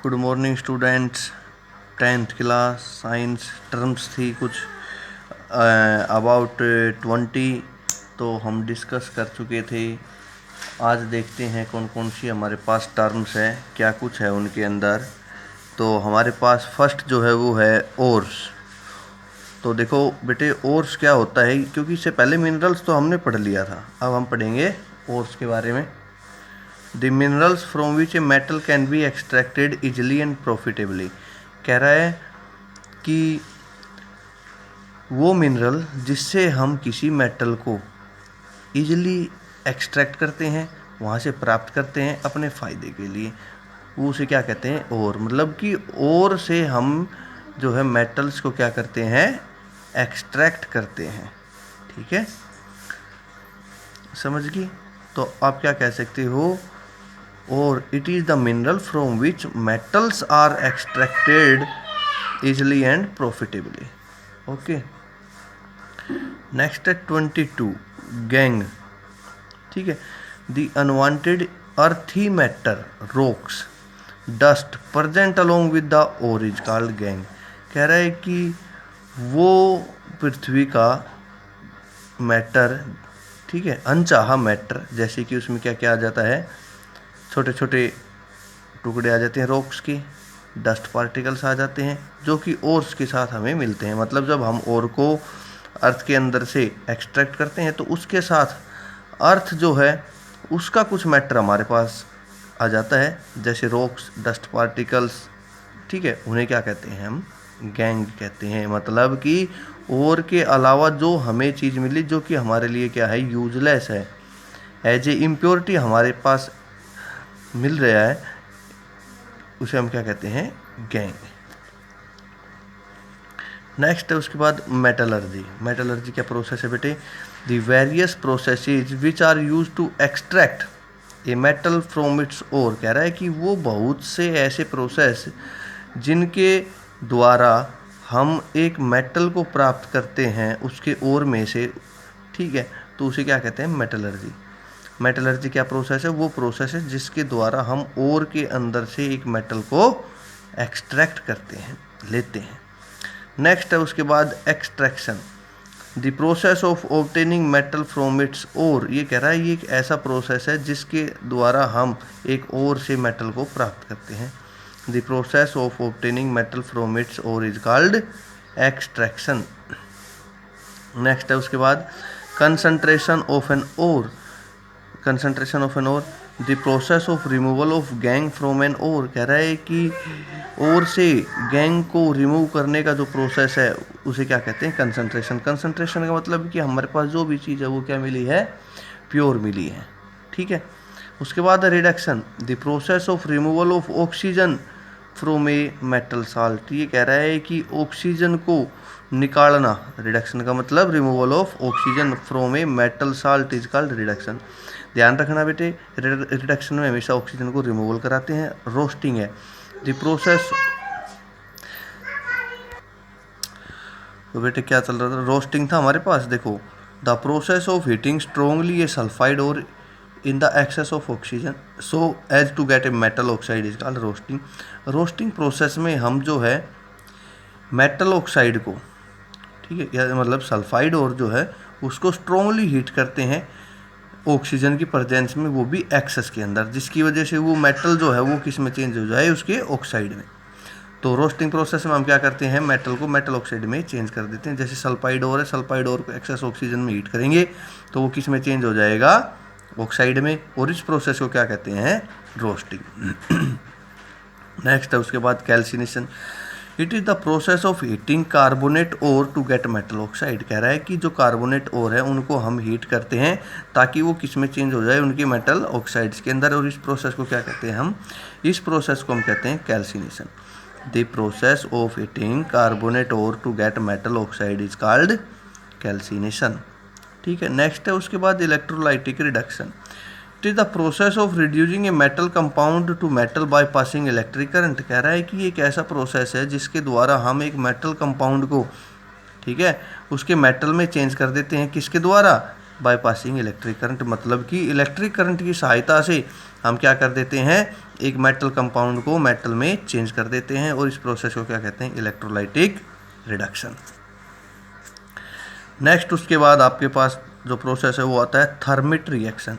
Good morning students. 10th class science terms थी कुछ about 20, तो हम डिस्कस कर चुके थे। आज देखते हैं कौन कौन सी हमारे पास टर्म्स है, क्या कुछ है उनके अंदर। तो हमारे पास फर्स्ट जो है वो है ओर्स। तो देखो बेटे, ओर्स क्या होता है, क्योंकि इससे पहले मिनरल्स तो हमने पढ़ लिया था, अब हम पढ़ेंगे ओर्स के बारे में। The minerals from which a metal can be extracted easily and profitably। कह रहा है कि वो मिनरल जिससे हम किसी मेटल को इजीली एक्सट्रैक्ट करते हैं, वहाँ से प्राप्त करते हैं अपने फ़ायदे के लिए, वो उसे क्या कहते हैं, ओर। मतलब कि ओर से हम जो है मेटल्स को क्या करते हैं, एक्सट्रैक्ट करते हैं। ठीक है, समझ गई। तो आप क्या कह सकते हो, और it is the mineral from which metals are extracted easily and profitably। okay, next है 22 gang। ठीक है, the unwanted earthy matter rocks dust present along with the ore is called gang। कह रहा है कि वो पृथ्वी का मैटर, ठीक है, अनचाहा मैटर, जैसे कि उसमें क्या क्या आ जाता है, छोटे छोटे टुकड़े आ जाते हैं रॉक्स के, डस्ट पार्टिकल्स आ जाते हैं, जो कि ओर्स के साथ हमें मिलते हैं। मतलब जब हम ओर को अर्थ के अंदर से एक्सट्रैक्ट करते हैं तो उसके साथ अर्थ जो है उसका कुछ मैटर हमारे पास आ जाता है, जैसे रॉक्स, डस्ट पार्टिकल्स। ठीक है, उन्हें क्या कहते हैं, हम गैंग कहते हैं। मतलब कि ओर के अलावा जो हमें चीज़ मिली जो कि हमारे लिए क्या है, यूजलेस है, एज ए इम्प्योरिटी हमारे पास मिल रहा है, उसे हम क्या कहते हैं, गैंग। नेक्स्ट है उसके बाद मेटलर्जी। मेटलर्जी क्या प्रोसेस है बेटे, the various processes which are use to extract a metal from its ore. कह रहा है कि वो बहुत से ऐसे प्रोसेस जिनके द्वारा हम एक मेटल को प्राप्त करते हैं उसके ओर में से। ठीक है, तो उसे क्या कहते हैं, मेटलर्जी। मेटलर्जी क्या प्रोसेस है, वो प्रोसेस है जिसके द्वारा हम ओर के अंदर से एक मेटल को एक्सट्रैक्ट करते हैं, लेते हैं। नेक्स्ट है उसके बाद extraction, the process of obtaining metal from its ore. ये कह रहा है ये एक ऐसा प्रोसेस है जिसके द्वारा हम एक ओर से मेटल को प्राप्त करते हैं। The process of obtaining metal from its ore is called extraction. Next है उसके बाद concentration of an ore. Concentration of an ore, the process of removal of gangue from an ore. कह रहा है कि ओर से गैंग को रिमूव करने का जो प्रोसेस है उसे क्या कहते हैं, कंसंट्रेशन। कंसंट्रेशन का मतलब कि हमारे पास जो भी चीज़ है वो क्या मिली है, प्योर मिली है। ठीक है, उसके बाद reduction, the process of removal of oxygen from a metal salt. ये कह रहा है कि ऑक्सीजन को निकालना, रिडक्शन का मतलब removal of oxygen from a metal salt is called reduction. ध्यान रखना बेटे, रिडक्शन में हमेशा ऑक्सीजन को रिमूवल कराते हैं। रोस्टिंग है द प्रोसेस, तो बेटे क्या चल रहा था, रोस्टिंग था हमारे पास। देखो, the process of heating strongly a sulphide और in the excess of oxygen so as to get a metal oxide is called roasting. Roasting process में हम जो है मेटल ऑक्साइड को, ठीक है, या मतलब सल्फाइड और जो है उसको स्ट्रोंगली हीट करते हैं ऑक्सीजन की प्रेजेंस में, वो भी एक्सेस के अंदर, जिसकी वजह से वो मेटल जो है वो किस में चेंज हो जाए, उसके ऑक्साइड में। तो रोस्टिंग प्रोसेस में हम क्या करते हैं, मेटल को मेटल ऑक्साइड में चेंज कर देते हैं। जैसे सल्फाइड और है, सल्फाइड और को एक्सेस ऑक्सीजन में हीट करेंगे तो वो किस में चेंज हो जाएगा, ऑक्साइड में, और इस प्रोसेस को क्या कहते हैं, रोस्टिंग। नेक्स्ट है उसके बाद calcination, it is the process of heating carbonate ore to get metal oxide. कह रहा है कि जो कार्बोनेट ओर है उनको हम हीट करते हैं ताकि वो किस में चेंज हो जाए, उनके मेटल ऑक्साइड्स के अंदर। और इस प्रोसेस को क्या कहते हैं, हम इस प्रोसेस को हम कहते हैं calcination. The process of heating carbonate ore to get metal oxide is called calcination. ठीक है, नेक्स्ट है उसके बाद electrolytic reduction, it is the process of reducing a metal compound to metal by passing electric current. कह रहा है कि ये एक ऐसा प्रोसेस है जिसके द्वारा हम एक मेटल कंपाउंड को, ठीक है, उसके मेटल में चेंज कर देते हैं, किसके द्वारा, बाय पासिंग इलेक्ट्रिक करंट। मतलब कि इलेक्ट्रिक करंट की सहायता से हम क्या कर देते हैं, एक मेटल कंपाउंड को मेटल में चेंज कर देते हैं, और इस प्रोसेस को क्या कहते हैं? Electrolytic reduction. नेक्स्ट उसके बाद आपके पास जो प्रोसेस है वो आता है thermite reaction.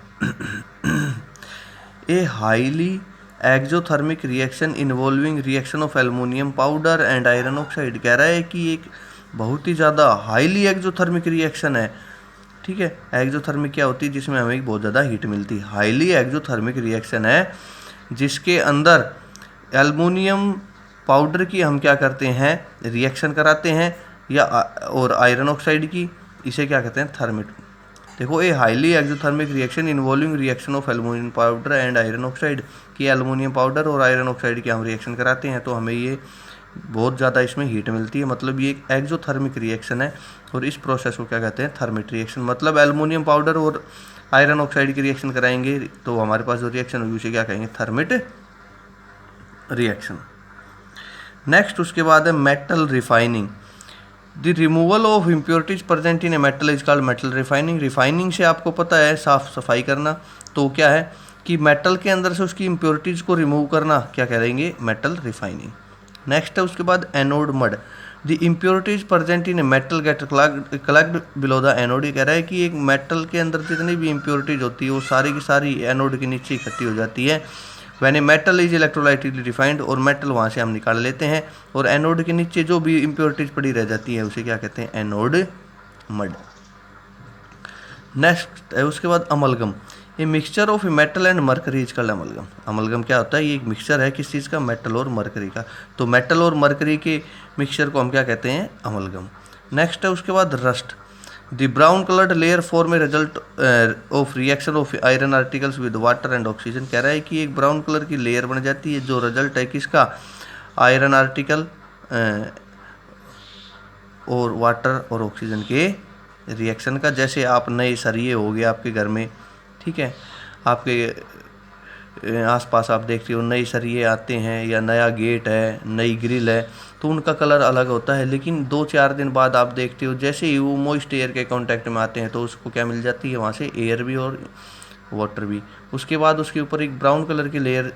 A highly exothermic reaction involving reaction of aluminium powder and iron oxide. कह रहा है कि एक बहुत ही ज़्यादा हाईली एक्सोथर्मिक रिएक्शन है। ठीक है, एक्सोथर्मिक क्या होती है? जिसमें हमें बहुत ज़्यादा हीट मिलती है। हाईली एक्सोथर्मिक रिएक्शन है जिसके अंदर एल्युमिनियम पाउडर की हम क्या करते हैं? रिएक्शन कराते हैं, या और आयरन ऑक्साइड की। इसे क्या कहते हैं? थर्मिट। देखो, ए highly exothermic reaction involving reaction of aluminium powder and iron oxide, कि एल्युमिनियम पाउडर और आयरन ऑक्साइड की हम रिएक्शन कराते हैं तो हमें ये बहुत ज़्यादा इसमें हीट मिलती है। मतलब ये एक एक्सोथर्मिक रिएक्शन है, और इस प्रोसेस को क्या कहते हैं? Thermite reaction. मतलब एल्युमिनियम पाउडर और आयरन ऑक्साइड की रिएक्शन कराएंगे तो हमारे पास जो रिएक्शन होगी उसे क्या कहेंगे? Thermite reaction. नेक्स्ट उसके बाद है metal refining. The removal of impurities present in a metal is called metal refining. Refining से आपको पता है साफ सफाई करना, तो क्या है कि मेटल के अंदर से उसकी इम्प्योरिटीज को रिमूव करना क्या कहेंगे? Metal refining. नेक्स्ट है उसके बाद anode mud. The impurities present in a metal get collect below the anode. ये कह रहा है कि एक मेटल के अंदर जितनी भी इम्प्योरिटीज होती है वो सारी की सारी एनोड के नीचे इकट्ठी हो जाती है। When a metal is electrolytically refined, और मेटल वहाँ से हम निकाल लेते हैं, और एनोड के नीचे जो भी इम्प्योरिटीज पड़ी रह जाती है उसे क्या कहते हैं? Anode mud. नेक्स्ट है उसके बाद अमलगम। ये mixture of metal and mercury is called amalgam. Amalgam क्या होता है? ये एक मिक्सचर है किस चीज़ का? मेटल और मरकरी का। तो मेटल और मरकरी के मिक्सचर को हम क्या कहते हैं? अमलगम। नेक्स्ट है उसके बाद rust. The brown coloured layer form a result of reaction of iron articles with water and oxygen. कह रहा है कि एक ब्राउन कलर की लेयर बन जाती है जो रिजल्ट है किसका? आयरन आर्टिकल और वाटर और ऑक्सीजन के रिएक्शन का। जैसे आप नए सरिये हो गए आपके घर में, ठीक है, आपके आसपास आप देखते हो नए सरिये आते हैं, या नया गेट है, नई ग्रिल है, तो उनका कलर अलग होता है। लेकिन 2-4 दिन बाद आप देखते हो जैसे ही वो मॉइस्ट एयर के कांटेक्ट में आते हैं तो उसको क्या मिल जाती है? वहाँ से एयर भी और वाटर भी। उसके बाद उसके ऊपर एक ब्राउन कलर की लेयर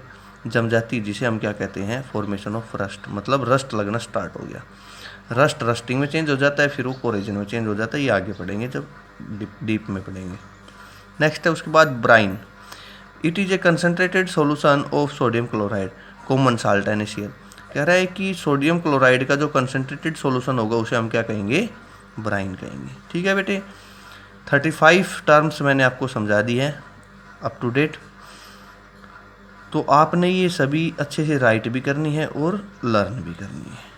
जम जाती है जिसे हम क्या कहते हैं? Formation of rust. मतलब रस्ट लगना स्टार्ट हो गया। रस्ट रस्टिंग में चेंज हो जाता है, फिर वो कोरेजन में चेंज हो जाता है। ये आगे पढ़ेंगे जब डीप में पढ़ेंगे। नेक्स्ट है उसके बाद brine. It is a concentrated solution of sodium chloride common salt NaCl। कह रहा है कि सोडियम क्लोराइड का जो कंसनट्रेटेड सोल्यूशन होगा उसे हम क्या कहेंगे? ब्राइन कहेंगे। ठीक है बेटे, 35 टर्म्स मैंने आपको समझा दी है अप टू डेट। तो आपने ये सभी अच्छे से राइट भी करनी है और लर्न भी करनी है।